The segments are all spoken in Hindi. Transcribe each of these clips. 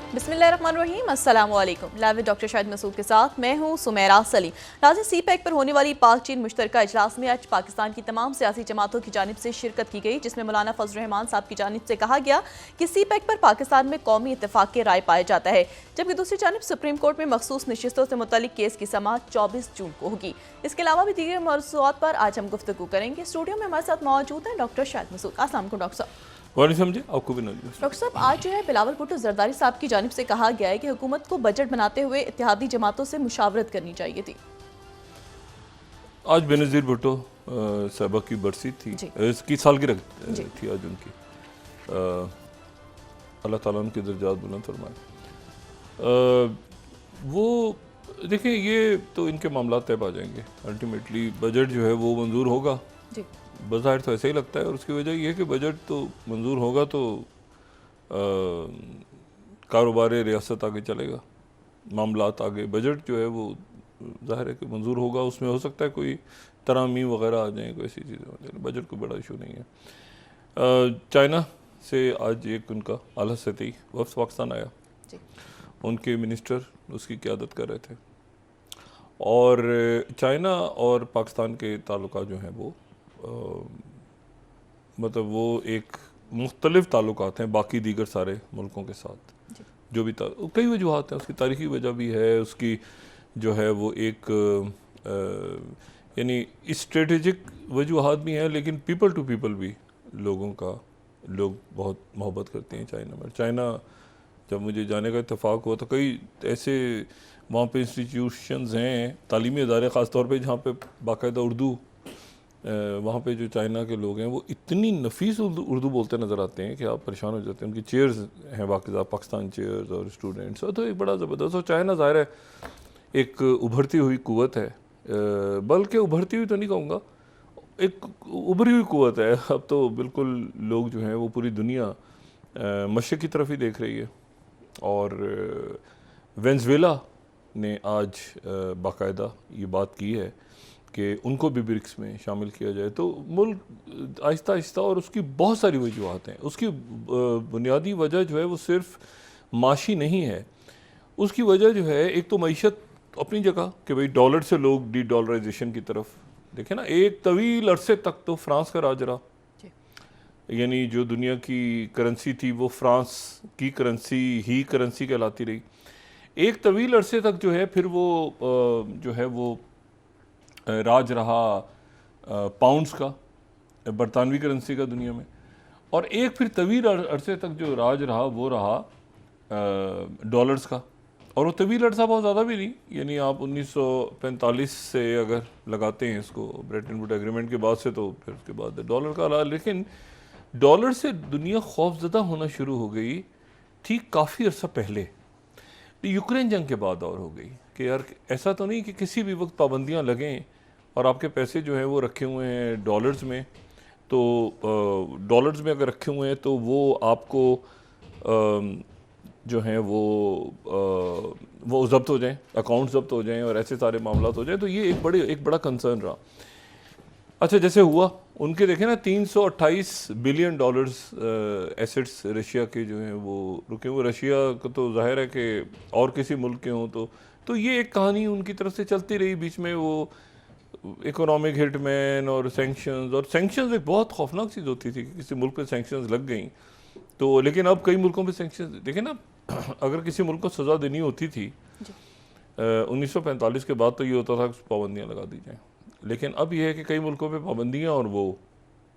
बिस्मिल्लाहिर्रहमानिर्रहीम, अस्सलाम वालेकुम। Live with doctor Shahid Masood के साथ मैं हूं सुमेरा सलीम। नाज़रीन, CPEC पर होने वाली पाक चीन मुश्तरका इजलास में आज पाकिस्तान की तमाम सियासी जमातों की जानिब से शिरकत की गई, जिसमें मौलाना फजल रहमान साहब की जानिब से कहा गया कि CPEC पर पाकिस्तान में कौमी इत्तेफाक के राय पाया जाता है, जबकि दूसरी जानिब सुप्रीम कोर्ट में मखसूस नशिस्तों से मुतल्लिक केस की समाअत 24 जून को होगी। इसके अलावा भी दीगर मौज़ूआत पर आज हम गुफ्तगू करेंगे। स्टूडियो में हमारे साथ मौजूद हैं डॉक्टर शाहिद मसूद। अस्सलाम वालेकुम डॉक्टर साहब। समझे आपको भी डॉक्टर साहब, आज जो है बिलावल भुट्टो जरदारी साहब की जानिब से कहा गया है कि हुकूमत को बजट बनाते हुए इत्तेहादी जमातों से मुशावरत करनी चाहिए थी। आज बेनज़ीर भुट्टो साहबा की बरसी थी, इसकी सालगिरह थी आज उनकी। अल्लाह ताला उनके दर्जात बुलंद फरमाए। वो देखिए, ये तो इनके मामला तय पा जाएंगे। अल्टीमेटली बजट जो है वो मंजूर होगा, बज़ाहिर तो ऐसा ही लगता है, और उसकी वजह यह है कि बजट तो मंजूर होगा तो कारोबार रियासत आगे चलेगा, मामलात आगे। बजट जो है वो ज़ाहिर है कि मंजूर होगा, उसमें हो सकता है कोई तरामी वगैरह आ जाएँ, कोई ऐसी चीज़ें। बजट कोई बड़ा इशू नहीं है। चाइना से आज एक उनका आला सतही वफ़द पाकिस्तान आया, उनके मिनिस्टर उसकी क़यादत कर रहे थे, और चाइना और पाकिस्तान के ताल्लुकात जो हैं वो मतलब वो एक मुख्तलिफ ताल्लुकात हैं बाकी दीगर सारे मुल्कों के साथ। जो भी कई वजूहात हैं, उसकी तारीख़ी वजह भी है, उसकी जो है वो एक यानी स्ट्रेटेजिक वजूहात भी हैं, लेकिन पीपल टू पीपल भी लोग बहुत मोहब्बत करते हैं चाइना में। चाइना जब मुझे जाने का इत्तेफाक हुआ तो कई ऐसे वहाँ पे इंस्टीट्यूशंस हैं, तालीमी इदारे ख़ास तौर पे, जहाँ पे बाकायदा उर्दू, वहाँ पे जो चाइना के लोग हैं वो इतनी नफीस उर्दू बोलते नज़र आते हैं कि आप परेशान हो जाते हैं। उनकी चेयर्स हैं बाकायदा पाकिस्तान चेयर्स और स्टूडेंट्स, तो एक बड़ा ज़बरदस्त। और चाइना ज़ाहिर है एक उभरती हुई कुव्वत है, बल्कि उभरती हुई तो नहीं कहूँगा, एक उभरी हुई कुव्वत है। अब तो बिल्कुल लोग जो हैं वो पूरी दुनिया मशरिक़ की तरफ ही देख रही है। और वेनेज़ुएला ने आज बाकायदा ये बात की है कि उनको भी ब्रिक्स में शामिल किया जाए। तो मुल्क आहिस्ता आहिस्ता, और उसकी बहुत सारी वजूहात हैं। उसकी बुनियादी वजह जो है वो सिर्फ माशी नहीं है, उसकी वजह जो है एक तो मईशत अपनी जगह कि भाई डॉलर से लोग डी डॉलराइजेशन की तरफ देखें ना। एक तवील अरसे तक तो फ्रांस का राज रहा, यानी जो दुनिया की करेंसी थी वो फ्रांस की करेंसी कहलाती रही एक तवील अरसे तक। जो है फिर वो जो है वो राज रहा पाउंड्स का, बरतानवी करेंसी का दुनिया में। और एक फिर तवील अरसे तक जो राज रहा वो रहा डॉलर्स का। और वो तवील अरसा बहुत ज़्यादा भी नहीं, यानी आप 1945 से अगर लगाते हैं इसको, ब्रेटन वुड एग्रीमेंट के बाद से, तो फिर उसके बाद डॉलर का रहा। लेकिन डॉलर से दुनिया खौफजदा होना शुरू हो गई ठीक काफ़ी अर्सा पहले, यूक्रेन जंग के बाद और हो गई कि यार ऐसा तो नहीं कि किसी भी वक्त पाबंदियां लगें और आपके पैसे जो हैं वो रखे हुए हैं डॉलर्स में, तो डॉलर्स में अगर रखे हुए हैं तो वो आपको जो हैं वो ज़ब्त हो जाएं, अकाउंट ज़ब्त हो जाएं और ऐसे सारे मामला हो जाएं। तो ये एक बड़ा कंसर्न रहा। अच्छा, जैसे हुआ उनके देखें ना, 328 बिलियन डॉलर्स एसेट्स रशिया के जो हैं वो रुके हुए। रशिया को तो जाहिर है कि और किसी मुल्क के हों तो ये एक कहानी उनकी तरफ से चलती रही। बीच में वो इकोनॉमिक हिटमैन और सैंक्शंस एक बहुत खौफनाक चीज़ होती थी कि किसी मुल्क पे सैंक्शंस लग गई तो। लेकिन अब कई मुल्कों पे सैंक्शंस देखें ना, अगर किसी मुल्क को सज़ा देनी होती थी 1945 के बाद तो ये होता था कि पाबंदियाँ लगा दी जाएँ। लेकिन अब यह है कि कई मुल्कों पे पाबंदियाँ, और वो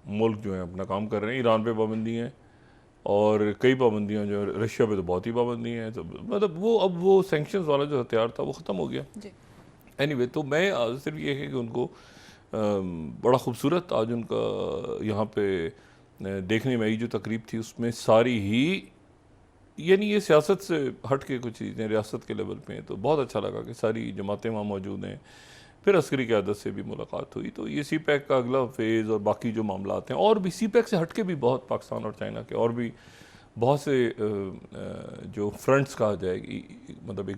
मुल्क जो है अपना काम कर रहे हैं। ईरान पे पाबंदी हैं और कई पाबंदियाँ जो है, रशिया पे तो बहुत ही पाबंदी हैं। तो मतलब वो अब वो सैंक्शंस वाला जो हथियार था वो ख़त्म हो गया। एनीवे, तो मैं सिर्फ ये है कि उनको बड़ा खूबसूरत आज उनका यहाँ पे देखने में आई जो तकरीब थी, उसमें सारी ही यानी ये सियासत से हट के कुछ चीज़ें रियासत के लेवल पे हैं, तो बहुत अच्छा लगा कि सारी जमातें वहाँ मौजूद हैं। फिर अस्करी क़यादत से भी मुलाकात हुई। तो ये CPEC का अगला फेज़ और बाकी जो मामलात हैं, और भी CPEC से हट के भी बहुत पाकिस्तान और चाइना के और भी बहुत से जो फ्रंट्स कहा जाएगी, मतलब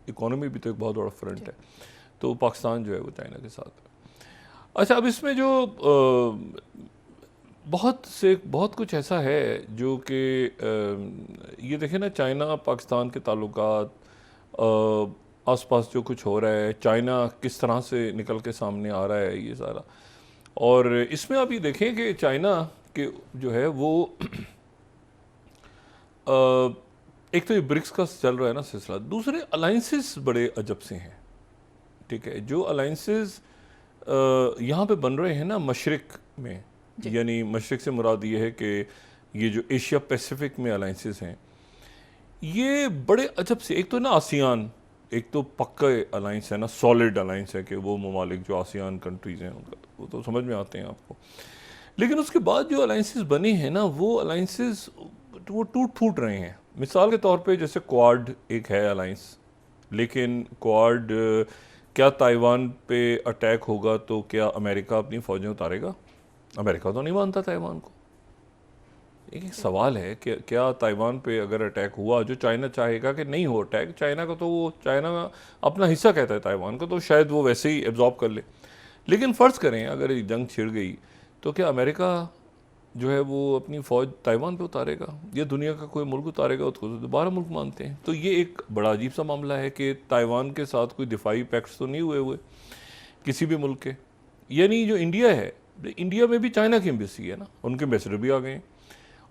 इकोनॉमी भी तो एक बहुत बड़ा फ्रंट है, तो पाकिस्तान जो है वो चाइना के साथ। अच्छा, अब इसमें जो बहुत कुछ ऐसा है जो कि ये देखें ना, चाइना पाकिस्तान के ताल्लुकात, आसपास जो कुछ हो रहा है, चाइना किस तरह से निकल के सामने आ रहा है, ये सारा। और इसमें आप ये देखें कि चाइना के जो है वो एक तो ये ब्रिक्स का चल रहा है ना सिलसिला, दूसरे अलाइंसेस बड़े अजब से हैं। ठीक है, जो अलाइंसेस यहाँ पे बन रहे हैं ना मशरिक में, यानी मशरिक से मुराद ये है कि ये जो एशिया पैसिफिक में अलाइंसेस हैं, ये बड़े अजब से। एक तो ना आसियान, एक तो पक्का अलाइंस है ना, सॉलिड अलाइंस है कि वो ममालिक जो आसियान कंट्रीज़ हैं उनका वो तो समझ में आते हैं आपको। लेकिन उसके बाद जो अलाइंसेस बने हैं ना, वो अलाइंसेस वो टूट फूट रहे हैं। मिसाल के तौर पे जैसे क्वाड एक है अलाइंस, लेकिन क्वाड क्या ताइवान पे अटैक होगा तो क्या अमेरिका अपनी फ़ौजें उतारेगा? अमेरिका तो नहीं मानता ताइवान को। एक सवाल है कि क्या ताइवान पे अगर अटैक हुआ, जो चाइना चाहेगा कि नहीं हो अटैक, चाइना का तो वो, चाइना अपना हिस्सा कहता है ताइवान को, तो शायद वो वैसे ही एब्जॉर्ब कर ले। लेकिन फ़र्ज़ करें अगर एक जंग छिड़ गई तो क्या अमेरिका जो है वो अपनी फ़ौज ताइवान पे उतारेगा, या दुनिया का कोई मुल्क उतारेगा? उसको तो दोबारा मुल्क मानते हैं। तो ये एक बड़ा अजीब सा मामला है कि ताइवान के साथ कोई दिफाई पैक्ट्स तो नहीं हुए किसी भी मुल्क के। यानी जो इंडिया है, इंडिया में भी चाइना की एम्बेसी है ना, उनके एम्बेसडर भी आ गए हैं,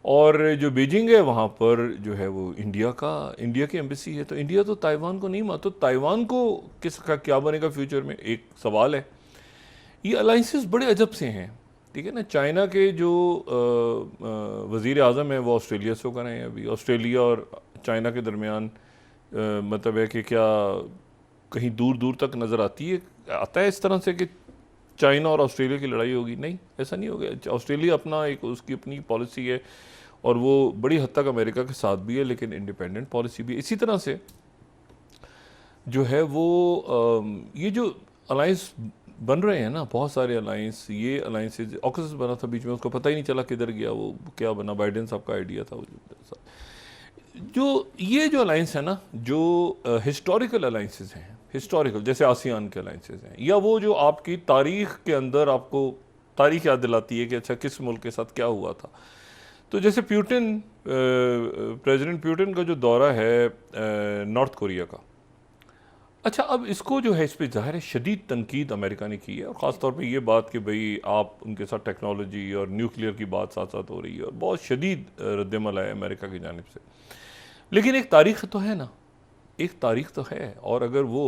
और जो बीजिंग है वहाँ पर जो है वो इंडिया की एम्बेसी है। तो इंडिया तो ताइवान को नहीं मानता, तो ताइवान को किसका क्या बनेगा फ्यूचर में, एक सवाल है। ये अलाइंसेस बड़े अजब से हैं। ठीक है ना, चाइना के जो वज़ीर आज़म है वो ऑस्ट्रेलिया से होकर आए हैं अभी। ऑस्ट्रेलिया और चाइना के दरमियान मतलब है कि क्या कहीं दूर दूर तक नज़र आता है इस तरह से कि चाइना और ऑस्ट्रेलिया की लड़ाई होगी? नहीं, ऐसा नहीं होगा। ऑस्ट्रेलिया अपना एक उसकी अपनी पॉलिसी है, और वो बड़ी हद तक अमेरिका के साथ भी है, लेकिन इंडिपेंडेंट पॉलिसी भी। इसी तरह से जो है वो ये जो अलाइंस बन रहे हैं ना, बहुत सारे अलाइंस, ये अलाइंसेज, ऑकस बना था बीच में, उसको पता ही नहीं चला किधर गया वो, क्या बना, बाइडेन साहब का आइडिया था वो। जो ये जो अलाइंस है ना, जो हिस्टोरिकल अलाइंसेज हैं, हिस्टोरिकल जैसे आसियान के अलाइंसेज हैं, या वो जो आपकी तारीख के अंदर आपको तारीख याद दिलाती है कि अच्छा किस मुल्क के साथ क्या हुआ था। तो जैसे प्यूटिन, प्रेसिडेंट प्यूटिन का जो दौरा है नॉर्थ कोरिया का, अच्छा अब इसको जो है, इस पर ज़ाहिर है शदीद तनकीद अमेरिका ने की है, और ख़ास तौर पे ये बात कि भाई आप उनके साथ टेक्नोलॉजी और न्यूक्लियर की बात साथ साथ हो रही है, और बहुत शदीद रद्दमल है अमेरिका की जानिब से। लेकिन एक तारीख़ तो है ना, एक तारीख़ तो है। और अगर वो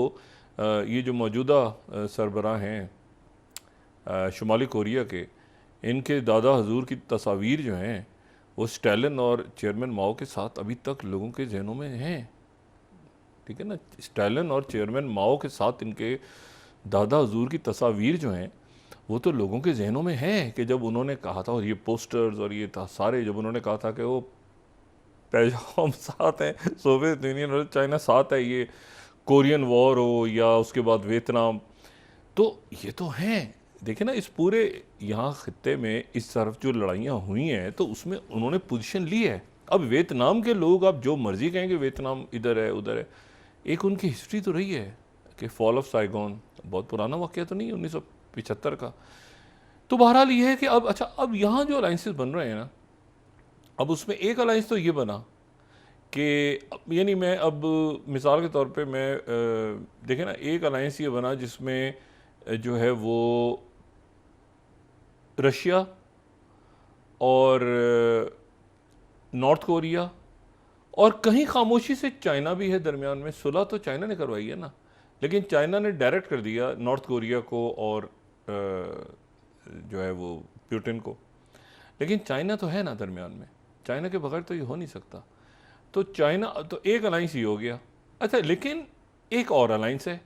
ये जो मौजूदा सरबराह हैं शुमाली कोरिया के, इनके दादा हजूर की तस्वीर जो हैं वो स्टालिन और चेयरमैन माओ के साथ अभी तक लोगों के जहनों में हैं। ठीक है ना, स्टालिन और चेयरमैन माओ के साथ इनके दादा हजूर की तस्वीर जो हैं वो तो लोगों के जहनों में हैं कि जब उन्होंने कहा था, और ये पोस्टर्स और ये था सारे, जब उन्होंने कहा था कि वो पैगाम साथ हैं, सोवियत यूनियन और चाइना साथ है, ये कोरियन वॉर हो या उसके बाद वियतनाम, तो ये तो हैं। देखिए ना, इस पूरे यहाँ खत्ते में इस तरफ जो लड़ाइयाँ हुई हैं तो उसमें उन्होंने पोजीशन ली है। अब वियतनाम के लोग, आप जो मर्जी कहें कि वियतनाम इधर है उधर है, एक उनकी हिस्ट्री तो रही है कि फॉल ऑफ साइगोन बहुत पुराना वाक़या तो नहीं है 1975 का। तो बहरहाल ये है कि अब अच्छा, अब यहाँ जो अलाइंसेस बन रहे हैं ना, अब उसमें एक अलाइंस तो ये बना कि यानी मैं अब मिसाल के तौर पे मैं देखें ना, एक अलाइंस ये बना जिसमें जो है वो रशिया और नॉर्थ कोरिया और कहीं खामोशी से चाइना भी है दरमियान में। सुलह तो चाइना ने करवाई है ना, लेकिन चाइना ने डायरेक्ट कर दिया नॉर्थ कोरिया को और जो है वो प्यूटिन को। लेकिन चाइना तो है ना दरमियान में, चाइना के बगैर तो ये हो नहीं सकता। तो चाइना तो एक अलाइंस ही हो गया। अच्छा, लेकिन एक और अलाइंस है।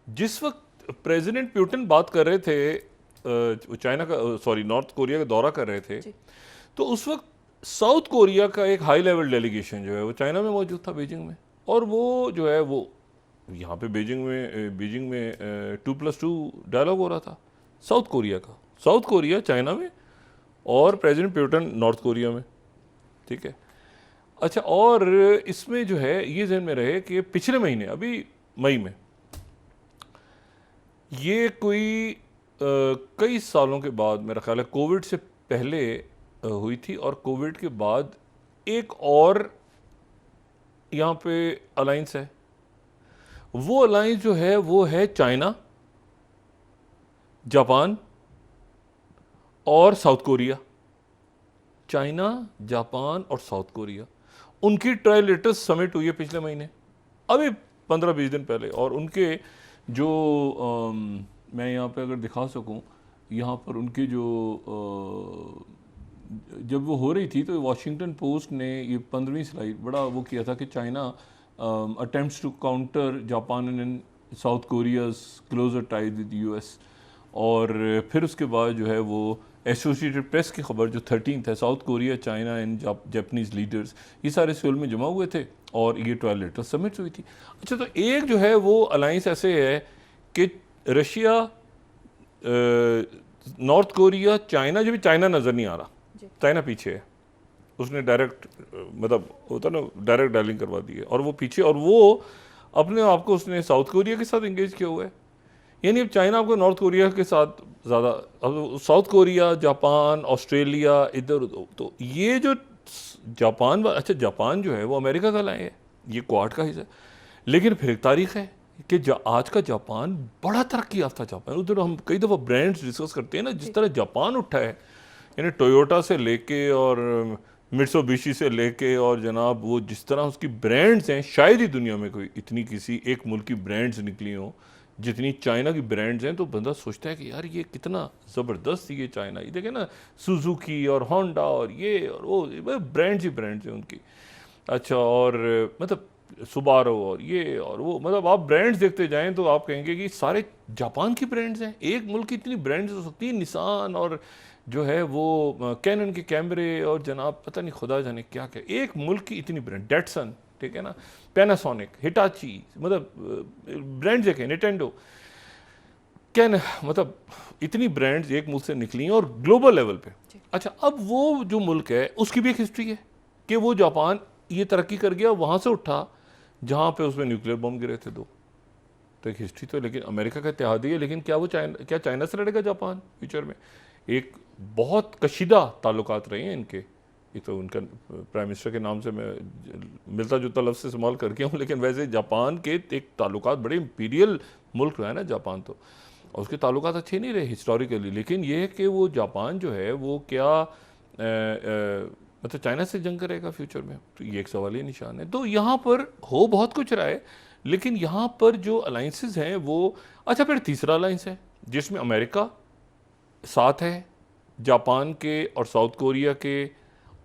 जिस वक्त प्रेसिडेंट प्यूटिन बात कर रहे थे चाइना का, सॉरी नॉर्थ कोरिया का दौरा कर रहे थे, तो उस वक्त साउथ कोरिया का एक हाई लेवल डेलीगेशन जो है वो चाइना में मौजूद था, बीजिंग में। और वो जो है वो यहाँ पे बीजिंग में 2+2 डायलॉग हो रहा था साउथ कोरिया का, साउथ कोरिया चाइना में और प्रेसिडेंट प्यूटिन नॉर्थ कोरिया में। ठीक है, अच्छा, और इसमें जो है ये ज़हन में रहे कि पिछले महीने अभी मई में ये कोई कई सालों के बाद, मेरा ख्याल है कोविड से पहले हुई थी, और कोविड के बाद एक और यहाँ पे अलायंस है। वो अलायंस जो है वो है चाइना, जापान और साउथ कोरिया। चाइना, जापान और साउथ कोरिया, उनकी ट्राइलेटरस समिट हुई है पिछले महीने, अभी 15-20 दिन पहले। और उनके जो मैं यहाँ पे अगर दिखा सकूँ, यहाँ पर उनकी जो जब वो हो रही थी तो वॉशिंगटन पोस्ट ने ये 15वीं स्लाइड बड़ा वो किया था कि China attempts to counter Japan and South Korea's closer ties with US. और फिर उसके बाद जो है वो एसोसिएटेड प्रेस की खबर जो 13th है, south Korea, China and Japanese leaders ये सारे सियोल में जमा हुए थे और ये ट्राइलेटरल समिट हुई थी। अच्छा, तो एक जो है वो अलायंस ऐसे है कि रशिया, नॉर्थ कोरिया, चाइना, जो भी चाइना नज़र नहीं आ रहा, चाइना पीछे है, उसने डायरेक्ट मतलब होता ना डायरेक्ट डायलिंग करवा दी है और वो पीछे, और वो अपने आप को उसने साउथ कोरिया के साथ इंगेज किया हुआ है। यानी अब चाइना आपको नॉर्थ कोरिया के साथ ज़्यादा, अब साउथ कोरिया, जापान, ऑस्ट्रेलिया, इधर, तो ये जो जापान, अच्छा जापान जो है वो अमेरिका का लाए है, ये क्वाड का हिस्सा है। लेकिन फिर एक तारीख है कि आज का जापान बड़ा तरक्की याफ्ता जापान, उधर हम कई दफ़ा ब्रांड्स डिस्कस करते हैं ना, जिस तरह जापान उठा है, यानी टोयोटा से लेके और मित्सुबिशी से लेके और जनाब वो जिस तरह उसकी ब्रांड्स हैं, शायद ही दुनिया में कोई इतनी किसी एक मुल्क की ब्रांड्स निकली हों जितनी चाइना की ब्रांड्स हैं। तो बंदा सोचता है कि यार ये कितना ज़बरदस्त ये चाइना, ये देखे ना सुजुकी और होंडा और ये और वो ब्रांड्स ही ब्रांड्स हैं उनकी। अच्छा, और मतलब सुबारो और ये और वो, मतलब आप ब्रांड्स देखते जाएं तो आप कहेंगे कि सारे जापान की ब्रांड्स हैं। एक मुल्क की इतनी ब्रांड्स हो सकती है, निसान और जो है वो कैनन के कैमरे और जनाब पता नहीं खुदा जाने क्या क्या, एक मुल्क की इतनी ब्रांड, डेटसन, ठीक है ना, पैनासोनिक, हिटाची, मतलब ब्रांड्स देखें, निटेंडो, क्या ना, मतलब इतनी ब्रांड्स एक मुल्क से निकली हैं और ग्लोबल लेवल पे। अच्छा, अब वो जो मुल्क है उसकी भी एक हिस्ट्री है कि वो जापान ये तरक्की कर गया, वहाँ से उठा जहाँ पे उसमें न्यूक्लियर बम गिरे थे 2, तो एक हिस्ट्री तो, लेकिन अमेरिका का इत्तेहादी है, लेकिन क्या वो क्या चाइना से लड़ेगा जापान फ्यूचर में? एक बहुत कशीदा ताल्लुकात रहे हैं इनके। एक तो उनका प्राइम मिनिस्टर के नाम से मैं मिलता जुलता लफ्ज़ से इस्तेमाल करके हूँ, लेकिन वैसे जापान के एक ताल्लुकात, बड़े इंपीरियल मुल्क रहा है ना जापान, तो और उसके ताल्लुकात अच्छे नहीं रहे हिस्टोरिकली। लेकिन ये है कि वो जापान जो है वो क्या मतलब चाइना से जंग करेगा फ्यूचर में, तो ये एक सवाल ही निशान है। तो यहाँ पर हो बहुत कुछ रहा है, लेकिन यहाँ पर जो अलाइंसेस हैं वो, अच्छा फिर तीसरा अलाइंस है जिसमें अमेरिका साथ है, जापान के और साउथ कोरिया के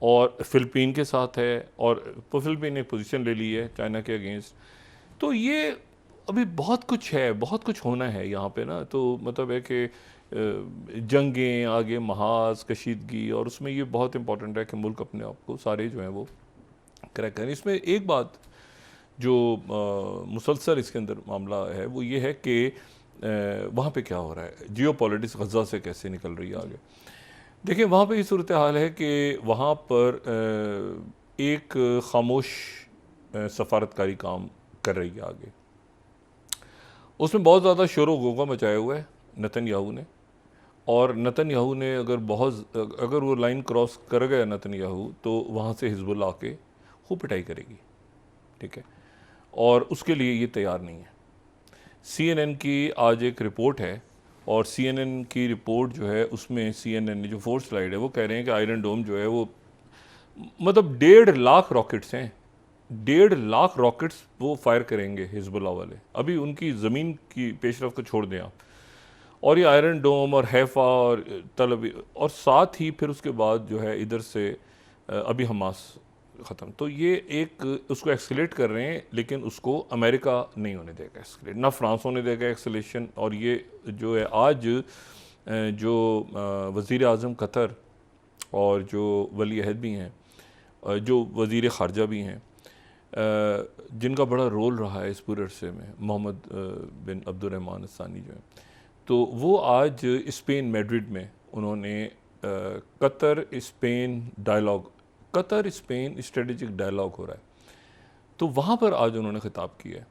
और फिलिपीन के साथ है, और फिलिपीन ने पोजीशन ले ली है चाइना के अगेंस्ट। तो ये अभी बहुत कुछ है, बहुत कुछ होना है यहाँ पे ना। तो मतलब है कि जंगें आगे, महाज, कशीदगी, और उसमें ये बहुत इंपॉर्टेंट है कि मुल्क अपने आप को सारे जो हैं वो क्रैक करें। इसमें एक बात जो मुसलसल इसके अंदर मामला है वो ये है कि वहाँ पे क्या हो रहा है, जियो पॉलिटिक्स गज़ा से कैसे निकल रही है आगे। देखिए वहाँ पे ये सूरत हाल है कि वहाँ पर एक खामोश सफारतकारी काम कर रही है आगे। उसमें बहुत ज़्यादा शोर व गुगा मचाया हुआ है नेतन्याहू ने, और नेतन्याहू ने अगर वो लाइन क्रॉस कर गया नेतन्याहू, तो वहाँ से हिजबुल्लाह आके खूब पिटाई करेगी, ठीक है, और उसके लिए ये तैयार नहीं है। CNN की आज एक रिपोर्ट है, और CNN की रिपोर्ट जो है उसमें CNN ने जो 4th स्लाइड है वो कह रहे हैं कि आयरन डोम जो है वो मतलब 1.5 लाख रॉकेट्स हैं, 1.5 लाख रॉकेट्स वो फायर करेंगे हिजबुल्लाह वाले। अभी उनकी ज़मीन की पेशरफ को छोड़ दें आप, और ये आयरन डोम और हैफा और तल अवीव, और साथ ही फिर उसके बाद जो है इधर से अभी हमास ख़त्म। तो ये एक उसको एक्सलेट कर रहे हैं, लेकिन उसको अमेरिका नहीं होने देगा एक्सलेट, ना फ्रांस होने देगा एक्सलेशन। और ये जो है आज जो वज़ीर आज़म कतर और जो वली अहद भी हैं, जो वज़ीर ख़ारजा भी हैं, जिनका बड़ा रोल रहा है इस पूरे अरसे में, मोहम्मद बिन अब्दुर्रहमान अल-सानी जो है, तो वो आज स्पेन मैड्रिड में उन्होंने Qatar Spain dialogue, Qatar Spain strategic dialogue हो रहा है, तो वहाँ पर आज उन्होंने खिताब किया है,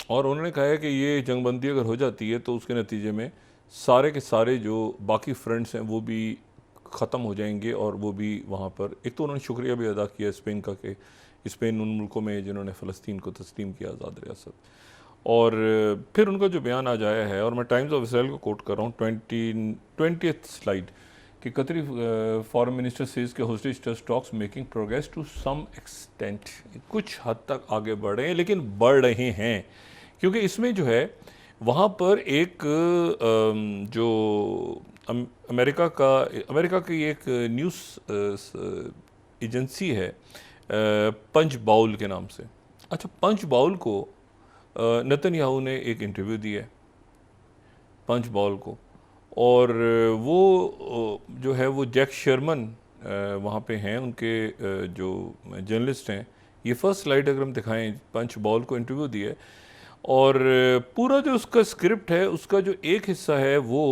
और उन्होंने कहा है कि ये जंगबंदी अगर हो जाती है तो उसके नतीजे में सारे के सारे जो बाकी फ्रंट्स हैं वो भी ख़त्म हो जाएंगे और वो भी वहाँ पर, एक तो उन्होंने शुक्रिया भी अदा किया स्पेन का कि स्पेन उन मुल्कों में जिन्होंने फ़लस्तीन को तस्लीम किया आज़ाद रियासत। और फिर उनका जो बयान आज आया है, और मैं टाइम्स ऑफ इसराइल को कोट कर रहा हूँ, 20th स्लाइड, कि कतरी फॉरेन मिनिस्टर सेज के hostage talks making progress to some extent, कुछ हद तक आगे बढ़ रहे हैं, लेकिन बढ़ रहे हैं क्योंकि इसमें जो है वहाँ पर एक जो अमेरिका की एक न्यूज़ एजेंसी है पंच बाउल के नाम से। अच्छा, पंच बाउल को नेतन्याहू ने एक इंटरव्यू दिया है, पंच बाउल को, और वो जो है वो जैक शर्मन वहाँ पे हैं, उनके जो जर्नलिस्ट हैं। ये फर्स्ट स्लाइड अगर हम दिखाएं, पंच बाउल को इंटरव्यू दिया है, और पूरा जो उसका स्क्रिप्ट है उसका जो एक हिस्सा है वो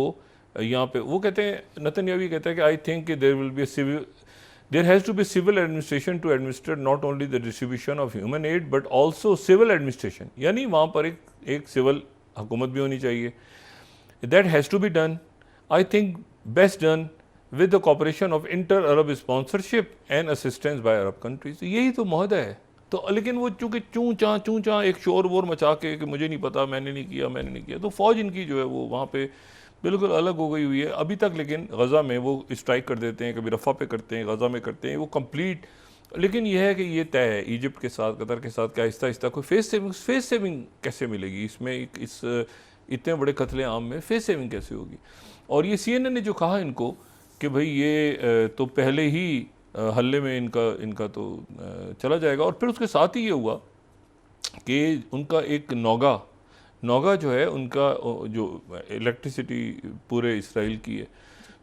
यहाँ पे वो कहते हैं, नेतन्याहू कहता है कि I think there will be civil, there has to be civil administration to administer not only the distribution of human aid but also civil administration, यानी वहाँ पर एक सिविल हुकूमत भी होनी चाहिए। that has to be done, I think best done with the cooperation of inter-Arab sponsorship and assistance by Arab countries। यही तो मुआहदा है। तो लेकिन वो चूँकि चूँ चाँ एक शोर वोर मचा के कि मुझे नहीं पता, मैंने नहीं किया, तो फ़ौज इनकी जो है वो वहाँ पे बिल्कुल अलग हो गई हुई है अभी तक। लेकिन गज़ा में वो स्ट्राइक कर देते हैं, कभी रफ़ा पे करते हैं, गज़ा में करते हैं, वो कंप्लीट। लेकिन यह है कि ये तय है इजिप्ट के साथ, कतर के साथ, क्या आहिस्ता आहिस्ता कोई फेस सेविंग कैसे मिलेगी इसमें, इस इतने बड़े कत्ले आम में फेस सेविंग कैसे होगी। और ये CNN ने जो कहा इनको कि भाई ये तो पहले ही हल्ले में इनका तो चला जाएगा। और फिर उसके साथ ही ये हुआ कि उनका एक नौगा जो है उनका जो इलेक्ट्रिसिटी पूरे इसराइल की है,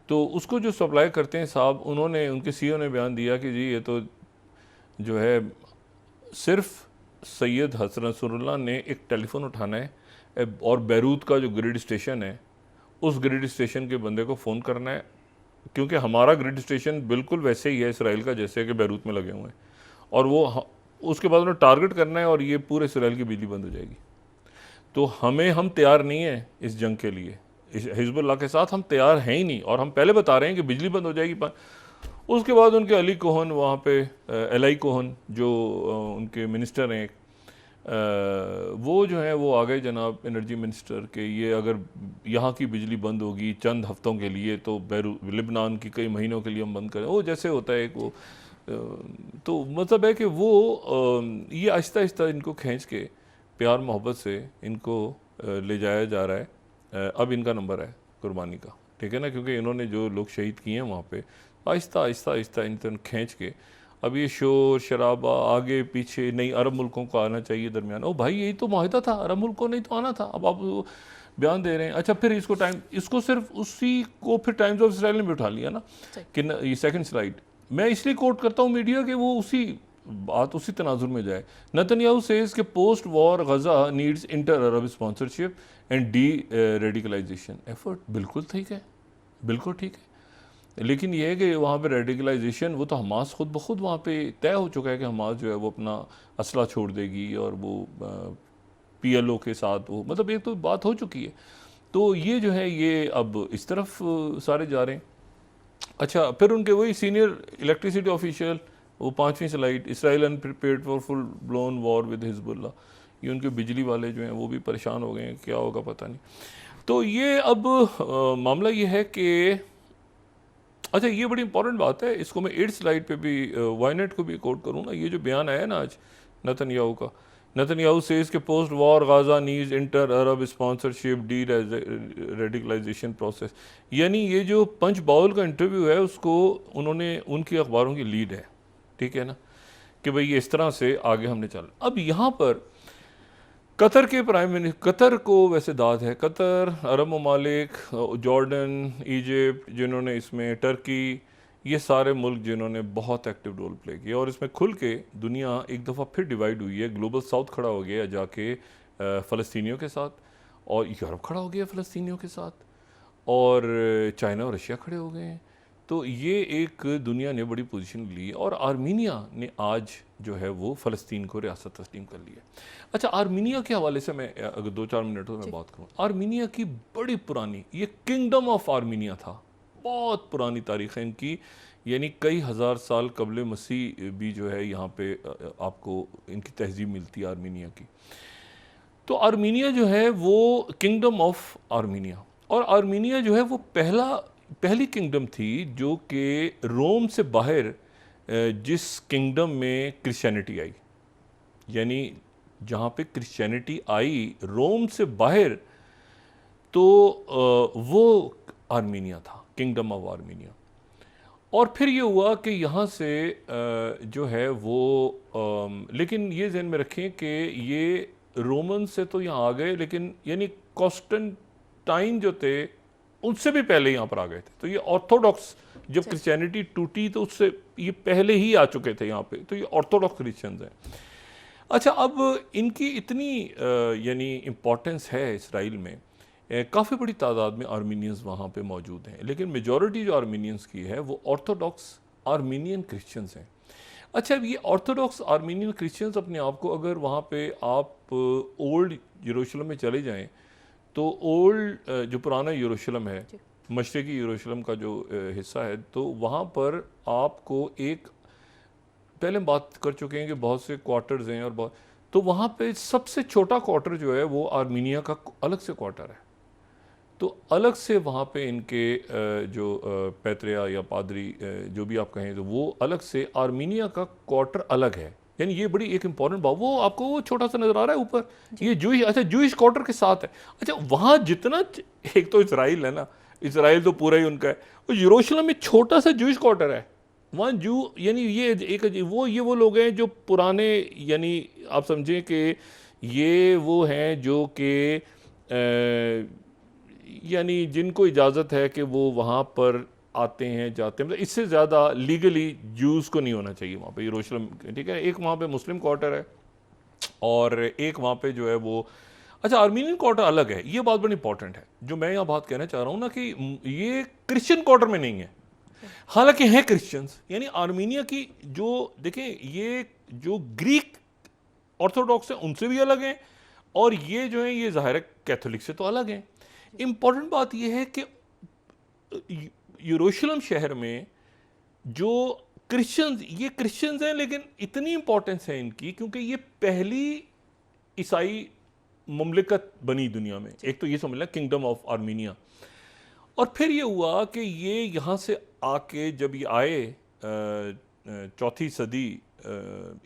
तो उसको जो सप्लाई करते हैं साहब, उन्होंने, उनके CEO ने बयान दिया कि जी ये तो जो है सिर्फ सैयद हसन नसरुल्लाह ने एक टेलीफ़ोन उठाना है और बैरूत का जो ग्रिड स्टेशन है उस ग्रिड स्टेशन के बंदे को फ़ोन करना है, क्योंकि हमारा ग्रिड स्टेशन बिल्कुल वैसे ही है इसराइल का जैसे कि बैरूत में लगे हुए हैं, और वो उसके बाद उन्हें टारगेट करना है और ये पूरे इसराइल की बिजली बंद हो जाएगी। तो हम तैयार नहीं हैं इस जंग के लिए, इस हिजबुल्लाह के साथ हम तैयार हैं ही नहीं, और हम पहले बता रहे हैं कि बिजली बंद हो जाएगी। उसके बाद उनके अली कोहन वहाँ पे एलाई कोहन जो उनके मिनिस्टर हैं, वो जो है वो आ गए जनाब एनर्जी मिनिस्टर के, ये अगर यहाँ की बिजली बंद होगी चंद हफ्तों के लिए तो लिबनान की कई महीनों के लिए हम बंद करें, वो जैसे होता है वो। तो मतलब है कि वो ये आहिस्ता आहिस्ता इनको खींच के प्यार मोहब्बत से इनको ले जाया जा रहा है। अब इनका नंबर है कुर्बानी का, ठीक है ना, क्योंकि इन्होंने जो लोग शहीद किए हैं वहाँ पे, आहिस्ता आहिस्ता इनको खींच के अब ये शोर शराबा आगे पीछे, नहीं अरब मुल्कों को आना चाहिए दरमियान। ओ भाई यही तो माहिदा था, अरब मुल्कों नहीं तो आना था, अब आप बयान दे रहे हैं। अच्छा, फिर इसको सिर्फ उसी को फिर टाइम्स ऑफ इसराइल ने भी उठा लिया ना कि ये सेकंड स्लाइड मैं इसलिए कोट करता हूँ मीडिया के, वो उसी तनाजुर में जाए। नेतन्याहू सेज के post war Gaza needs inter Arab sponsorship and deradicalization effort. बिल्कुल ठीक है, बिल्कुल ठीक है, लेकिन ये है कि वहाँ पे रेडिकलाइजेशन, वो तो हमास खुद ब खुद वहाँ पे तय हो चुका है कि हमास जो है वो अपना असला छोड़ देगी और वो PLO के साथ वो, मतलब एक तो बात हो चुकी है। तो ये जो है ये अब इस तरफ सारे जा रहे हैं। अच्छा, फिर उनके वही सीनियर इलेक्ट्रिसिटी ऑफिशियल, वो 5वीं slide, Israel unprepared for full blown war with Hezbollah. ये उनके बिजली वाले जो हैं वो भी परेशान हो गए हैं, क्या होगा पता नहीं। तो ये अब मामला ये है कि अच्छा, ये बड़ी इंपॉर्टेंट बात है, इसको मैं 8th स्लाइड पे भी वाइनेट को भी कोट करूँगा। ये जो बयान आया ना आज नेतन्याहू का, नेतन्याहू सेज के post war Gaza needs inter Arab sponsorship deradicalisation process. यानी ये जो पंच बाउल का इंटरव्यू है उसको उन्होंने, उनकी अखबारों की लीड है, ठीक है ना, कि भाई ये इस तरह से आगे हमने चला। अब यहाँ पर कतर के प्राइम मिनिस्टर, कतर को वैसे दाद है, कतर, अरब ममालिक, जॉर्डन, इजिप्ट, जिन्होंने इसमें टर्की, ये सारे मुल्क जिन्होंने बहुत एक्टिव रोल प्ले किया, और इसमें खुल के दुनिया एक दफ़ा फिर डिवाइड हुई है। ग्लोबल साउथ खड़ा हो गया जाके फ़लस्तीनियों के साथ, और यूरोप खड़ा हो गया फ़लस्तीनियों के साथ, और चाइना और रशिया खड़े हो गए हैं। तो ये एक दुनिया ने बड़ी पोजीशन ली है, और आर्मीनिया ने आज जो है वो फ़लस्तीन को रियासत तस्लीम कर ली है। अच्छा, आर्मीनिया के हवाले से मैं अगर 2-4 मिनट में बात करूँ, आर्मीनिया की बड़ी पुरानी, ये किंगडम ऑफ आर्मीनिया था, बहुत पुरानी तारीख़ है इनकी, यानी कई हज़ार साल कबल मसीह भी जो है यहाँ पे आपको इनकी तहज़ीब मिलती है आर्मीनिया की। तो आर्मीनिया जो है वो किंगडम ऑफ आर्मीनिया, और आर्मीनिया जो है वो पहली किंगडम थी जो कि रोम से बाहर जिस किंगडम में क्रिश्चियनिटी आई, यानी जहाँ पे क्रिश्चियनिटी आई रोम से बाहर, तो वो आर्मीनिया था, किंगडम ऑफ आर्मीनिया। और फिर ये हुआ कि यहाँ से जो है वो लेकिन ये ज़हन में रखें कि ये रोमन से तो यहाँ आ गए, लेकिन यानी कॉन्स्टेंटाइन जो थे उनसे भी पहले यहाँ पर आ गए थे। तो ये ऑर्थोडॉक्स, जब क्रिश्चियनिटी टूटी तो उससे ये पहले ही आ चुके थे यहाँ पे, तो ये ऑर्थोडॉक्स क्रिश्चियंस हैं। अच्छा, अब इनकी इतनी यानी इम्पोर्टेंस है इसराइल में, काफ़ी बड़ी तादाद में आर्मीनियंस वहाँ पे मौजूद हैं, लेकिन मेजॉरिटी जो आर्मीनियंस की है वो ऑर्थोडॉक्स आर्मीनियन क्रिश्चियंस हैं। अच्छा, अब ये ऑर्थोडॉक्स आर्मीनियन क्रिश्चियंस अपने आप को, अगर वहाँ पे आप ओल्ड यरूशलेम में चले जाएं तो ओल्ड जो पुराना यरूशलेम है, मशरक़ी यरूशलेम का जो हिस्सा है, तो वहाँ पर आपको एक, पहले हम बात कर चुके हैं कि बहुत से क्वार्टर्स हैं और बहुत, तो वहाँ पे सबसे छोटा क्वार्टर जो है वो आर्मीनिया का अलग से क्वार्टर है। तो अलग से वहाँ पे इनके जो पैत्रिया या पादरी जो भी आप कहें, तो वो अलग से आर्मीनिया का क्वार्टर अलग है। यानी ये बड़ी एक इम्पॉर्टेंट बात, वो आपको वो छोटा सा नज़र आ रहा है ऊपर, ये जूइश, अच्छा जूइश क्वार्टर के साथ है। अच्छा, वहाँ जितना, एक तो इसराइल है ना, इसराइल तो पूरा ही उनका है, और यरूशलेम में छोटा सा जूइश क्वार्टर है, वहाँ जू, यानी ये एक वो लोग हैं जो पुराने, यानी आप समझें कि ये वो हैं जो कि यानी जिनको इजाज़त है कि वो वहाँ पर आते हैं जाते हैं, मतलब इससे ज़्यादा लीगली जूस को नहीं होना चाहिए वहाँ पे यरूशलेम, ठीक है। एक वहाँ पे मुस्लिम क्वार्टर है और एक वहाँ पे जो है वो, अच्छा आर्मीनियन क्वार्टर अलग है। ये बात बड़ी इंपॉर्टेंट है जो मैं यहाँ बात कहना चाह रहा हूँ ना, कि ये क्रिश्चियन क्वार्टर में नहीं है, हालांकि हैं क्रिश्चियंस। यानी आर्मीनिया की जो देखें, ये जो ग्रीक ऑर्थोडॉक्स हैं उनसे भी अलग हैं, और ये जो है ये ज़ाहिर है कैथोलिक से तो अलग हैं। इम्पॉर्टेंट बात यह है कि यरूशलेम शहर में जो क्रिश्चियंस, ये क्रिश्चियंस हैं, लेकिन इतनी इंपॉर्टेंस है इनकी क्योंकि ये पहली ईसाई मुमलिकत बनी दुनिया में। एक तो ये समझ लें किंगडम ऑफ आर्मीनिया, और फिर ये हुआ कि ये यहाँ से आके जब ये आए 4वीं सदी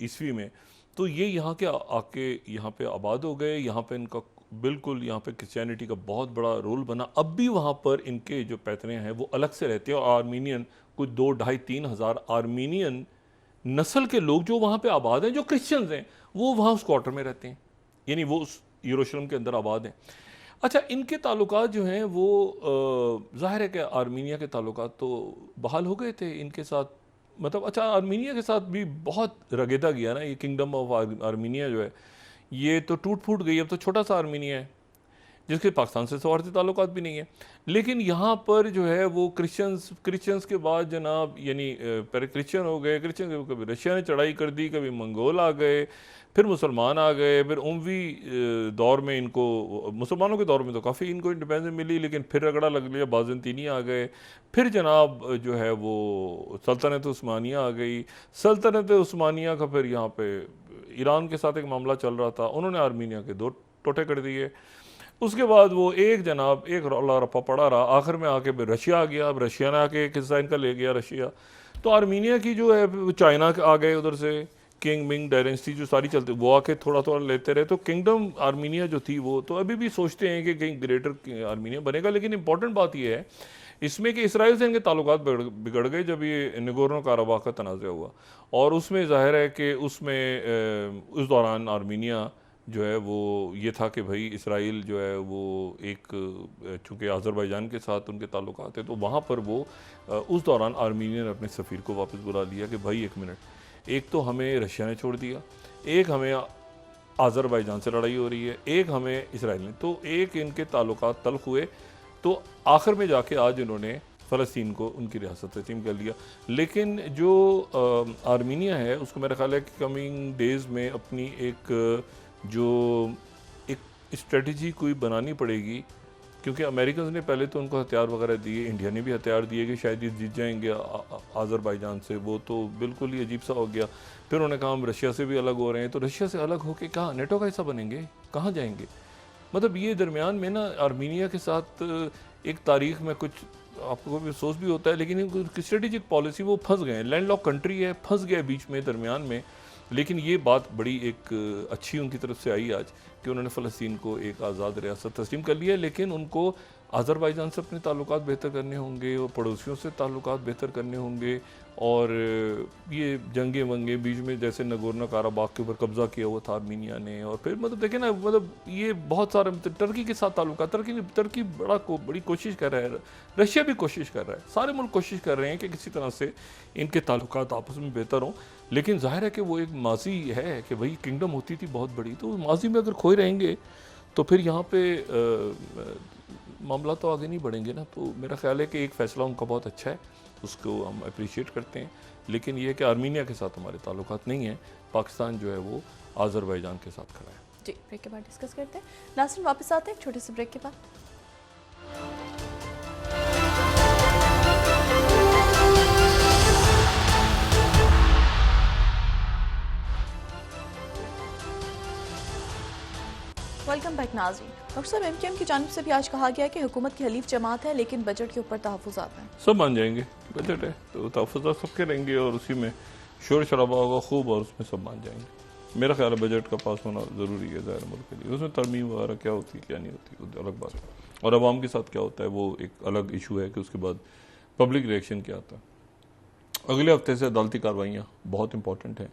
ईस्वी में, तो ये यहाँ के आके यहाँ पे आबाद हो गए। यहाँ पे इनका बिल्कुल, यहाँ पे क्रिश्चियनिटी का बहुत बड़ा रोल बना। अब भी वहाँ पर इनके जो पैतरे हैं वो अलग से रहते हैं, और आर्मीनियन कुछ 2, 2.5, 3 हज़ार आर्मीनियन नस्ल के लोग जो वहाँ पे आबाद हैं, जो क्रिश्चियंस हैं, वो वहाँ उस क्वार्टर में रहते हैं, यानी वो उस यरूशलेम के अंदर आबाद हैं। अच्छा, इनके ताल्लुकात जो हैं वो ज़ाहिर है कि आर्मीनिया के ताल्लुकात तो बहाल हो गए थे इनके साथ, मतलब अच्छा आर्मीनिया के साथ भी बहुत रगेदा गया ना। ये किंगडम ऑफ आर्मीनिया जो है ये तो टूट फूट गई, अब तो छोटा सा आर्मीनिया है जिसके पाकिस्तान से सवारती ताल्लुकात भी नहीं है। लेकिन यहाँ पर जो है वो क्रिश्चियंस के बाद जनाब, यानी पहले क्रिश्चियन हो गए, क्रिश्चियन कभी रशिया ने चढ़ाई कर दी, कभी मंगोल आ गए, फिर मुसलमान आ गए, फिर उमवी दौर में इनको, मुसलमानों के दौर में तो काफ़ी इनको इंडिपेंडेंस मिली, लेकिन फिर रगड़ा लग लिया, बाज़ंतीनी आ गए, फिर जनाब जो है वो सल्तनत उस्मानिया आ गई। सल्तनत उस्मानिया का फिर यहाँ पे ईरान के साथ एक मामला चल रहा था, उन्होंने आर्मीनिया के 2 टोटे कर दिए। उसके बाद वो एक रौला रप्पा पड़ा रहा, आखिर में आके फिर रशिया आ गया। अब रशिया ने आके एक हिस्सा इनका ले गया रशिया, तो आर्मीनिया की जो है चाइना आ गए, उधर से किंग मिंग डायनेस्टी जो सारी चलती, वो आके थोड़ा थोड़ा लेते रहे। तो किंगडम आर्मीनिया जो थी वो तो अभी भी सोचते हैं कि कहीं ग्रेटर आर्मीनिया बनेगा। लेकिन इंपॉर्टेंट बात ये है इसमें कि इसराइल से इनके ताल्लुकात बिगड़ गए जब ये नगोर्नो काराबाख का तनाज़ा हुआ, और उसमें ज़ाहिर है कि उसमें उस दौरान आर्मीनिया जो है वो ये था कि भाई इसराइल जो है वो एक, चूँकि अज़रबैजान के साथ उनके ताल्लुकात है, तो वहाँ पर वो उस दौरान आर्मीनिया ने अपने सफ़ीर को वापस बुला लिया कि भाई एक मिनट, एक तो हमें रशिया ने छोड़ दिया, एक हमें अज़रबैजान से लड़ाई हो रही है, एक हमें इसराइल ने, तो एक इनके ताल्लुकात तल्ख़ हुए। तो आखिर में जाके आज इन्होंने फ़लस्तीन को उनकी रियासत तस्लीम कर लिया। लेकिन जो आर्मीनिया है उसको मेरा ख्याल है कि कमिंग डेज़ में अपनी एक स्ट्रेटजी कोई बनानी पड़ेगी क्योंकि अमेरिकन ने पहले तो उनको हथियार वगैरह दिए, इंडिया ने भी हथियार दिए कि शायद ये जीत जाएंगे आज़रबाईजान से, वो तो बिल्कुल ही अजीब सा हो गया। फिर उन्होंने कहा हम रशिया से भी अलग हो रहे हैं, तो रशिया से अलग होके कहाँ नेटो का हिस्सा बनेंगे, कहाँ जाएंगे? मतलब ये दरमियान में ना आर्मीनिया के साथ एक तारीख में कुछ आपको भी अफसोस भी होता है, लेकिन स्ट्रेटेजिक पॉलिसी वो फंस गए हैं, लैंड लॉक कंट्री है, फंस गया बीच में दरमियान में। लेकिन ये बात बड़ी एक अच्छी उनकी तरफ से आई आज कि उन्होंने फ़लस्तीन को एक आज़ाद रियासत तस्लीम कर लिया, लेकिन उनको आज़रबाईजान से अपने ताल्लुकात बेहतर करने होंगे और पड़ोसियों से ताल्लुकात बेहतर करने होंगे। और ये जंगे वंगे बीच में जैसे नगोर्नो काराबाग के ऊपर कब्ज़ा किया हुआ था आर्मीनिया ने, और फिर मतलब देखें ना, मतलब ये बहुत सारे टर्की के साथ ताल्लुकात, टर्की बड़ी कोशिश कर रहा है, रशिया भी कोशिश कर रहा है, सारे मुल्क कोशिश कर रहे हैं कि किसी तरह से इनके ताल्लुकात आपस में बेहतर हों। लेकिन जाहिर है कि वो एक माजी है कि वही किंगडम होती थी बहुत बड़ी, तो माजी में अगर खोए रहेंगे तो फिर यहाँ पे मामला तो आगे नहीं बढ़ेंगे ना। तो मेरा ख्याल है कि एक फ़ैसला उनका बहुत अच्छा है, उसको हम अप्रिशिएट करते हैं। लेकिन ये है कि आर्मीनिया के साथ हमारे ताल्लुकात नहीं हैं, पाकिस्तान जो है वो आज़रबाईजान के साथ खड़ा है। जी, ब्रेक के बाद डिस्कस करते हैं। नाज़रीन वापस आते हैं एक छोटे से ब्रेक के बाद। वेलकम बैक नाज़रीन। डॉक्टर साहब, एमकेएम की जानिब से भी आज कहा गया कि हुकूमत की हलीफ जमात है, लेकिन बजट के ऊपर तहफ़्फ़ुज़ात हैं। सब मान जाएंगे, बजट है तो तहफ़्फ़ुज़ात सबके रहेंगे और उसी में शोर शराबा होगा खूब और उसमें सब मान जाएंगे। मेरा ख्याल है बजट का पास होना ज़रूरी है ज़ाहिर मुल्क के लिए। उसमें तरमीम वगैरह क्या होती है क्या नहीं होती वो अलग बात है, और आवाम के साथ क्या होता है वो एक अलग इशू है कि उसके बाद पब्लिक रिएक्शन क्या आता है। अगले हफ्ते से अदालती कार्रवाइयाँ बहुत इंपॉर्टेंट हैं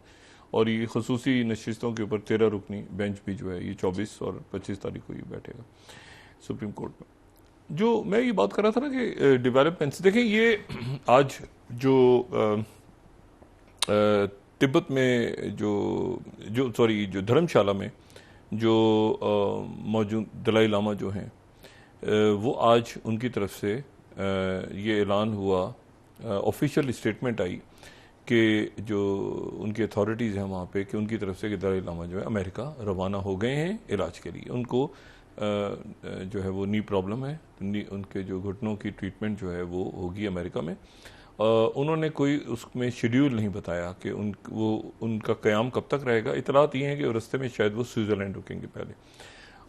और ये खसूसी नशिस्तों के ऊपर 13 रुकनी बेंच भी जो है ये 24 और 25 तारीख को ये बैठेगा सुप्रीम कोर्ट में। जो मैं ये बात कर रहा था ना कि डेवलपमेंट्स देखें, ये आज जो तिब्बत में जो धर्मशाला में जो मौजूद दलाई लामा जो हैं वो आज उनकी तरफ से ये ऐलान हुआ, ऑफिशियल स्टेटमेंट आई कि जो उनकी अथॉरिटीज़ हैं वहाँ पे कि उनकी तरफ से कि दलाई लामा जो है अमेरिका रवाना हो गए हैं इलाज के लिए। उनको जो है वो नी प्रॉब्लम है, उनके जो घुटनों की ट्रीटमेंट जो है वो होगी अमेरिका में। उन्होंने कोई उसमें शेड्यूल नहीं बताया कि उनका क़याम कब तक रहेगा। इतलात ये हैं कि रास्ते में शायद वो स्विट्ज़रलैंड रुकेंगे पहले,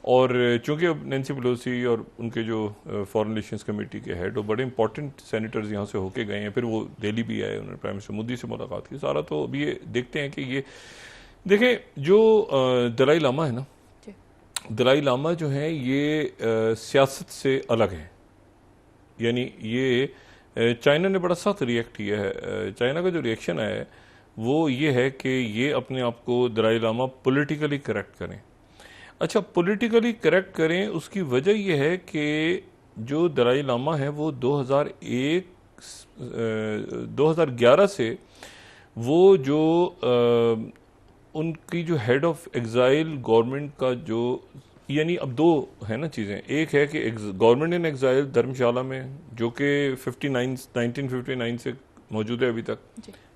और चूँकि अब नैन्सी पेलोसी और उनके जो फॉरेन रिलेशंस कमेटी के हेड वो बड़े इंपॉर्टेंट सेनेटर्स यहाँ से होके गए हैं, फिर वो दिल्ली भी आए, उन्होंने प्राइम मिनिस्टर मोदी से मुलाकात की, सारा तो अभी ये देखते हैं कि ये देखें जो दलाई लामा है ना, दलाई लामा जो है ये सियासत से अलग है। यानी ये चाइना ने बड़ा सख्त रिएक्ट किया है। चाइना का जो रिएक्शन है वो ये है कि ये अपने आप को दलाई लामा पॉलिटिकली करेक्ट करें। अच्छा, पॉलिटिकली करेक्ट करें उसकी वजह यह है कि जो दलाई लामा है वो 2011 से वो जो उनकी जो हेड ऑफ एग्जाइल गवर्नमेंट का जो, यानी अब दो है ना चीज़ें, एक है कि गवर्नमेंट इन एग्जाइल धर्मशाला में जो कि 1959 से मौजूद है अभी तक,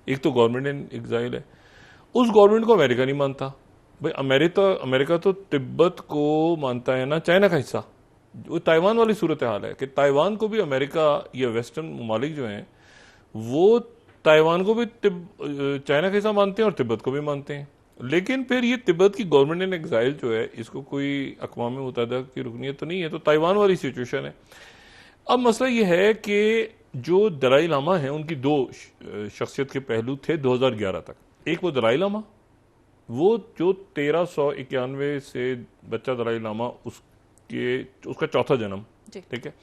एक तो गवर्नमेंट इन एग्जाइल है। उस गवर्नमेंट को अमेरिका नहीं मानता भाई। अमेरिका तो तिब्बत को मानता है ना, चाइना का हिस्सा। वो ताइवान वाली सूरत हाल है कि ताइवान को भी अमेरिका या वेस्टर्न ममालिक जो हैं वो ताइवान को भी चाइना का हिस्सा मानते हैं और तिब्बत को भी मानते हैं। लेकिन फिर ये तिब्बत की गवर्नमेंट इन एग्जाइल जो है इसको कोई अक़वाम मुत्तहिदा की रुकनीत तो नहीं है, तो ताइवान वाली सिचुएशन है। अब मसला ये है कि जो दलाई लामा है उनकी दो शख्सियत के पहलू थे 2011 तक। एक वो दलाई लामा, वो जो 1391 से बच्चा दलाई लामा उसका चौथा जन्म, ठीक है,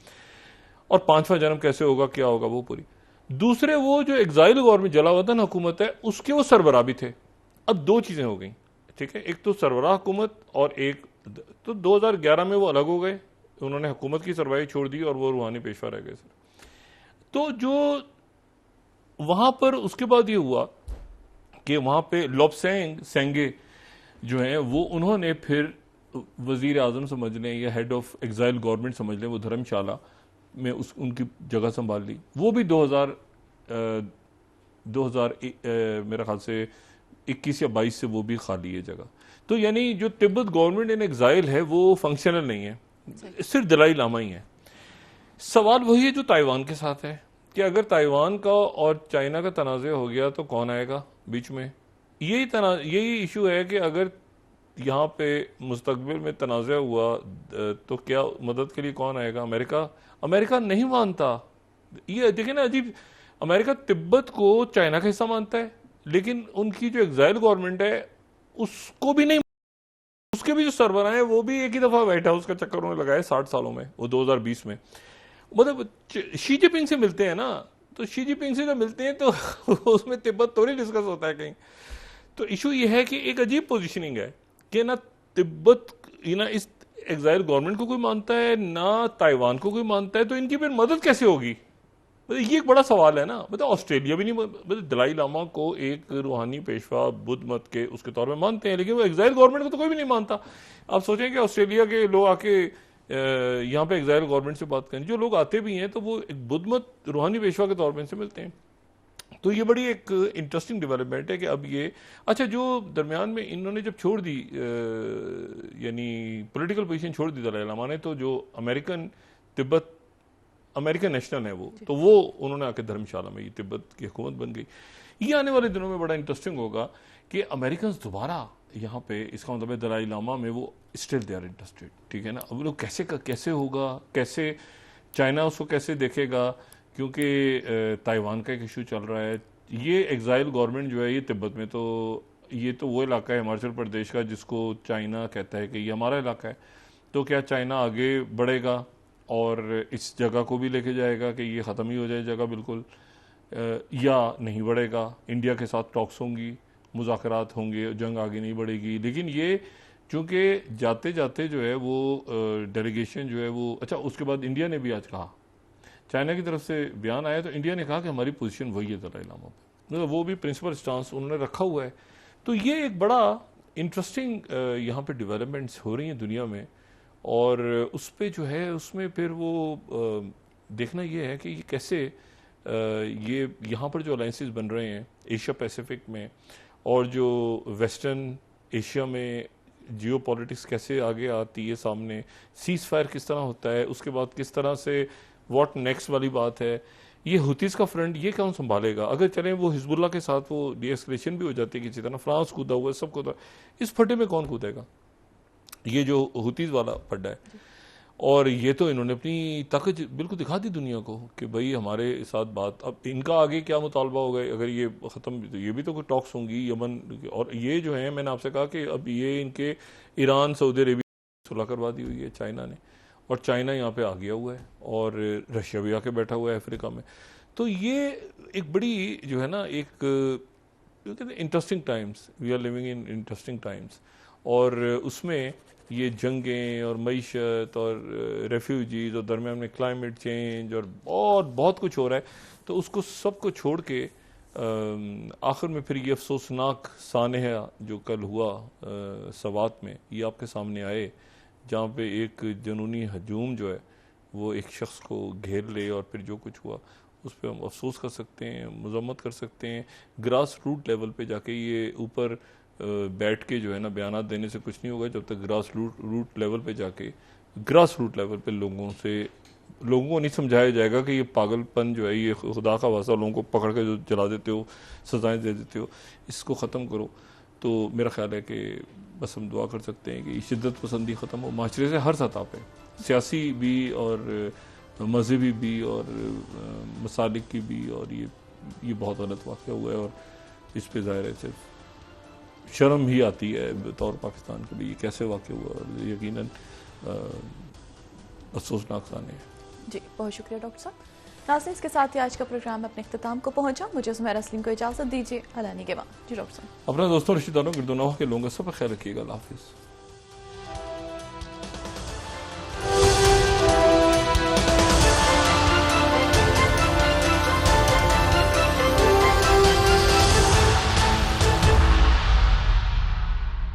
और पांचवा जन्म कैसे होगा क्या होगा वो पूरी। दूसरे वो जो एग्जाइल गवर्नमेंट जलावतन हुकूमत है उसके वो सरबराह भी थे। अब दो चीजें हो गई, ठीक है, एक तो सरबराह हुकूमत और एक तो 2011 में वो अलग हो गए, उन्होंने हुकूमत की सरबराही छोड़ दी और वो रूहानी पेशवा रह गए सर। तो जो वहां पर उसके बाद ये हुआ कि वहाँ पे लोब्सेंग सेंगे जो हैं वो उन्होंने फिर वज़ीर आज़म समझ लें या हेड ऑफ एग्जाइल गवर्नमेंट समझ लें, वो धर्मशाला में उनकी जगह संभाल ली। वो भी 2000 मेरा ख्याल से 21 या 22 से वो भी खाली है जगह। तो यानी जो तिब्बत गवर्नमेंट इन एग्जाइल है वो फंक्शनल नहीं है, सिर्फ दलाई लामा ही है। सवाल वही है जो ताइवान के साथ है कि अगर ताइवान का और चाइना का तनाज़ हो गया तो कौन आएगा बीच में। यही इशू है कि अगर यहाँ पे मुस्तकबिल में तनाज़ हुआ तो क्या मदद के लिए कौन आएगा? अमेरिका नहीं मानता। ये देखिए ना अजीब, अमेरिका तिब्बत को चाइना का हिस्सा मानता है, लेकिन उनकी जो एग्जाइल गवर्नमेंट है उसको भी नहीं। उसके भी जो सरबराह हैं वो भी एक ही दफा व्हाइट हाउस का चक्कर उन्होंने लगाया 60 सालों में, वो 2020 में। मतलब शी जिनपिंग से मिलते हैं ना, तो शी जिनपिंग से जब मिलते हैं तो उसमें तिब्बत तो नहीं डिस्कस होता है कहीं। तो इशू ये है कि एक अजीब पोजीशनिंग है कि ना तिब्बत ना इस एग्जाइल गवर्नमेंट को कोई मानता है ना ताइवान को कोई मानता है, तो इनकी फिर मदद कैसे होगी? मतलब ये एक बड़ा सवाल है ना। मतलब ऑस्ट्रेलिया भी नहीं, मतलब दलाई लामा को एक रूहानी पेशवा बुद्ध मत के उसके तौर पे मानते हैं, लेकिन वो एग्जाइल गवर्नमेंट को तो कोई भी नहीं मानता। आप सोचें कि ऑस्ट्रेलिया के लोग आके यहाँ पे एग्जाइल गवर्नमेंट से बात करें, जो लोग आते भी हैं तो वो एक बुद्ध मत रूहानी पेशवा के तौर पर इनसे मिलते हैं। तो ये बड़ी एक इंटरेस्टिंग डेवलपमेंट है कि अब ये अच्छा जो दरमियान में इन्होंने जब छोड़ दी यानी पॉलिटिकल पोजीशन छोड़ दी दलाई लामा ने, तो जो अमेरिकन नेशनल है वो उन्होंने आके धर्मशाला में ये तिब्बत की हुकूमत बन गई। ये आने वाले दिनों में बड़ा इंटरेस्टिंग होगा कि अमेरिकन दोबारा यहाँ पे, इसका मतलब है दलाई लामा में वो स्टिल दे आर इंटरेस्टेड, ठीक है ना। अब लोग कैसे होगा, कैसे चाइना उसको कैसे देखेगा, क्योंकि ताइवान का एक इशू चल रहा है। ये एग्जाइल गवर्नमेंट जो है ये तिब्बत में, तो ये तो वो इलाका है हिमाचल प्रदेश का जिसको चाइना कहता है कि ये हमारा इलाका है। तो क्या चाइना आगे बढ़ेगा और इस जगह को भी लेके जाएगा कि ये ख़त्म ही हो जाए जगह बिल्कुल, या नहीं बढ़ेगा? इंडिया के साथ टॉक्स होंगी, मुज़ाकरात होंगे, जंग आगे नहीं बढ़ेगी। लेकिन ये चूँकि जाते जाते जो है वो डेलीगेशन जो है वो, अच्छा उसके बाद इंडिया ने भी आज कहा, चाइना की तरफ से बयान आया तो इंडिया ने कहा कि हमारी पोजीशन वही है दलाई लामा पे, मतलब वो भी प्रिंसिपल स्टांस उन्होंने रखा हुआ है। तो ये एक बड़ा इंटरेस्टिंग यहाँ पे डेवलपमेंट्स हो रही हैं दुनिया में, और उस पर जो है उसमें फिर वो देखना ये है कि ये कैसे ये यहाँ पर जो अलाइंसेस बन रहे हैं एशिया पैसिफिक में, और जो वेस्टर्न एशिया में जियो पॉलिटिक्स कैसे आगे आती है सामने, सीज फायर किस तरह होता है, उसके बाद किस तरह से व्हाट नेक्स्ट वाली बात है, ये हुतीस का फ्रंट ये कौन संभालेगा? अगर चलें वो हिजबुल्ला के साथ वो डीएस्केलेशन भी हो जाती है किसी तरह, फ्रांस कूदा हुआ है, सब कूदा, इस फटे में कौन कूदेगा? ये जो हुतीस वाला फड्डा है। और ये तो इन्होंने अपनी ताकत बिल्कुल दिखा दी दुनिया को कि भाई हमारे साथ बात। अब इनका आगे क्या मुतालबा होगा अगर ये ख़त्म, तो ये भी तो कोई टॉक्स होंगी यमन, और ये जो है मैंने आपसे कहा कि अब ये इनके ईरान सऊदी अरेबिया सुलह करवा दी हुई है चाइना ने, और चाइना यहाँ पे आ गया हुआ है, और रशिया भी आके बैठा हुआ है अफ्रीका में। तो ये एक बड़ी जो है ना एक interesting times, we are living in interesting times, और उसमें ये जंगें और मईशत और रेफ्यूजीज और दरमियान में क्लाइमेट चेंज और बहुत कुछ हो रहा है। तो उसको सबको छोड़ के आखिर में फिर ये अफसोसनाक सानहा जो कल हुआ सवात में, ये आपके सामने आए, जहाँ पे एक जुनूनी हजूम जो है वो एक शख्स को घेर ले, और फिर जो कुछ हुआ उस पर हम अफसोस कर सकते हैं, मजम्मत कर सकते हैं। ग्रास रूट लेवल पे जाके ये ऊपर बैठ के जो है ना बयानात देने से कुछ नहीं होगा जब तक ग्रास रूट लेवल पे जाके ग्रास रूट लेवल पे लोगों को नहीं समझाया जाएगा कि ये पागलपन जो है, ये खुदा का वास्ता लोगों को पकड़ के जो जला देते हो, सजाएं दे देते हो, इसको ख़त्म करो। तो मेरा ख्याल है कि बस हम दुआ कर सकते हैं कि शिद्दत पसंदी ख़त्म हो माशरे से हर सतह पे, सियासी भी और मजहबी भी और मसालिक की भी। और ये बहुत गलत वाक़या हुआ है, और इस पे ज़ाहिर है सिर्फ शर्म ही आती है बतौर पाकिस्तान के भी, ये कैसे वाक़या हुआ, यकीनन अफसोसनाक साने है। जी बहुत शुक्रिया डॉक्टर साहब। नाज़रीन, इसके साथ ही आज का प्रोग्राम अपने इख्तिताम को पहुंचा। मुझे सुमेरा सलीम को इजाज़त दीजिए। अल्लाह निगहबान। जी डॉक्टर साहब, अपने दोस्तों रिश्तेदारों गिरदोनवा के लोगों का सब ख्याल रखिएगा। अल्लाह हाफिज़।